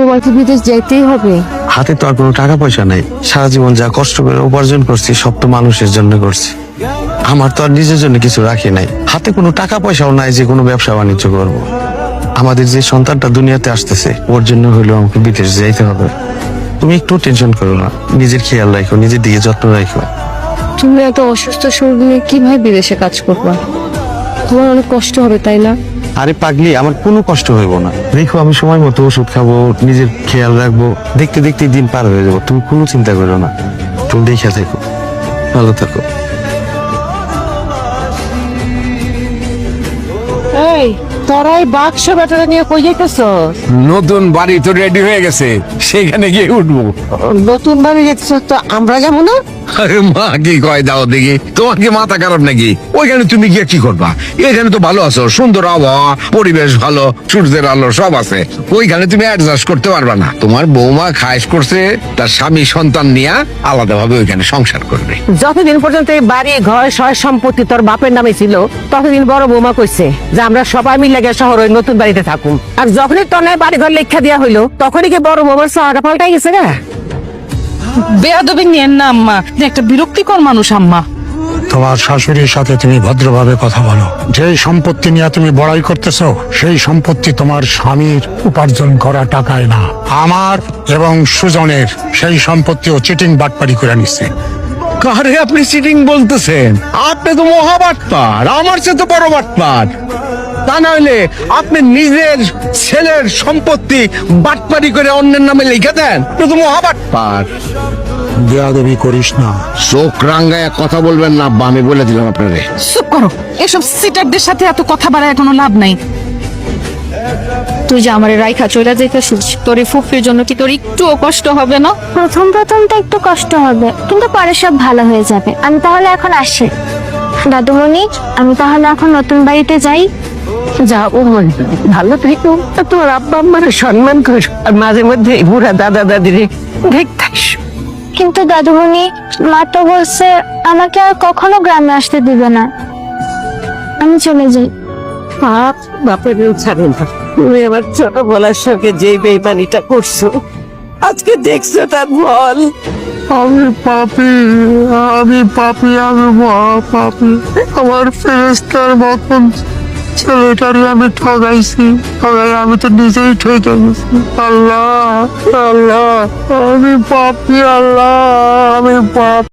তোমার কি বিদেশ যাইতেই হবে? হাতে তো আর কোনো টাকা পয়সা নাই। সারা জীবন যা কষ্ট করে উপার্জন করছি সব তো মানুষের জন্য করছি। আমার তো আর নিজের জন্য কিছু রাখি নাই। হাতে কোনো টাকা পয়সাও নাই যে কোনো ব্যবসা বাণিজ্য করব। আমাদের যে সন্তানটা দুনিয়াতে আসতেছে ওর জন্য হলেও আমাকে বিদেশ যাইতে হবে। তুমি একটু টেনশন করো না, নিজের খেয়াল রাখো, নিজের দিকে যত্ন রাখো। তুমি এত অসুস্থ শরীর নিয়ে কিভাবে বিদেশে কাজ করবা? তোমার অনেক কষ্ট হবে, তাই না? আরে পাগলি, আমার কোনো কষ্ট হইব না। দেখো আমি সময় মতো ওষুধ খাবো, নিজের খেয়াল রাখবো, দেখতে দেখতে দিন পার হয়ে যাবো। তুমি কোনো চিন্তা করো না, তুমি দেখে থাকো, ভালো থাকো। এই তোরা এই বাক্স ব্যাটারা নিয়ে কই যাইতেছ? নতুন বাড়ি তো রেডি হয়ে গেছে, সেখানে গিয়ে উঠবো। নতুন বাড়ি যাইতেছ তো আমরা যাবো না? আরে মা কি কয় দাও দেখি, তোমার কি মাথা খারাপ নাকি? ওইখানে তুমি গিয়ে কি করবা? এখানে তো ভালো আছো, সুন্দর আবহাওয়া, পরিবেশ ভালো, সূর্যের আলো সব আছে। ওইখানে তুমি অ্যাডজাস্ট করতে পারবা না। তোমার বৌমা খায়েশ করছে তার স্বামী সন্তান নিয়ে আলাদাভাবে ওইখানে সংসার করবে। যতদিন পর্যন্ত এই বাড়ি ঘর সয় সম্পত্তি তোর বাপের নামে ছিল ততদিন বড় বৌমা কইছে যে আমরা সবাই মিলে গিয়ে শহর ওই নতুন বাড়িতে থাকুম। আর যখনই তনে বাড়ি ঘর লেখা দেওয়া হইলো তখনই কি বড় বৌমার চাওয়াটা পাল্টাই গেছে না? বেয়াদবি নিয়েন না আম্মা, আপনি একটা বিরক্তিকর মানুষ আম্মা। তোমার শাশুড়ির সাথে তুমি ভদ্রভাবে কথা বলো। যেই সম্পত্তি নিয়ে তুমি বড়াই করতেছো সেই সম্পত্তি তোমার স্বামীর উপার্জন করা টাকায় না, আমার এবং সুজনের সেই সম্পত্তিও চিটিং বাটপারি করে নিচ্ছে। কারে আপনি চিটিং বলতেছেন? আপনি তো মহাবাটপার, আমার চেয়ে তো বড় বাটপার। তা নইলে আপনি নিজের ছেলের সম্পত্তি বাটপারি করে অন্যের নামে লিখে দেন? আপনি তো মহাবাটপার। বেয়াদবি করিস না। চোখ রাঙ্গায় কথা বলবেন না আব্বা, আমি বলে দিলাম আপনারে। চুপ করো, এসব সিটারদের সাথে এত কথা বাড়ায় কোনো লাভ নাই। তুই যে আমার রাইখা চলে যাইতেছিস, তোর এই ফুফির জন্য কি তোর একটুও কষ্ট হবে না? প্রথম প্রথম তো একটু কষ্ট হবে, কিন্তু পরে সব ভালো হয়ে যাবে। আমি তাহলে এখন আসি। দাদুমণি, আমি তাহলে এখন নতুন বাড়িতে যাই। যা ও ভালো থেকো, তোর আব্বা আম্মার সম্মান কর, আর মাঝে মধ্যে এই বুড়া দাদা দাদিরে দেখতে আসো। কিন্তু দাদুমণি, মা তো বলছে আমাকে আর কখনো গ্রামে আসতে দিবে না। আমি চলে যাই। বাপ বাপের ছাড়ে না। তুমি আমার ছোট বলার সঙ্গে যে বেইমানিটা করছো আজকে দেখছো তার বল। আমি পাপী, আমি পাপী, আমি মহা পাপী। আমার ফেরেশতার মতন ছেলেটারে আমি ঠগাইছি, আমি তো নিজেই ঠকে গেছি। আল্লাহ, আল্লাহ, আমি পাপী, আল্লাহ, আমি পাপ।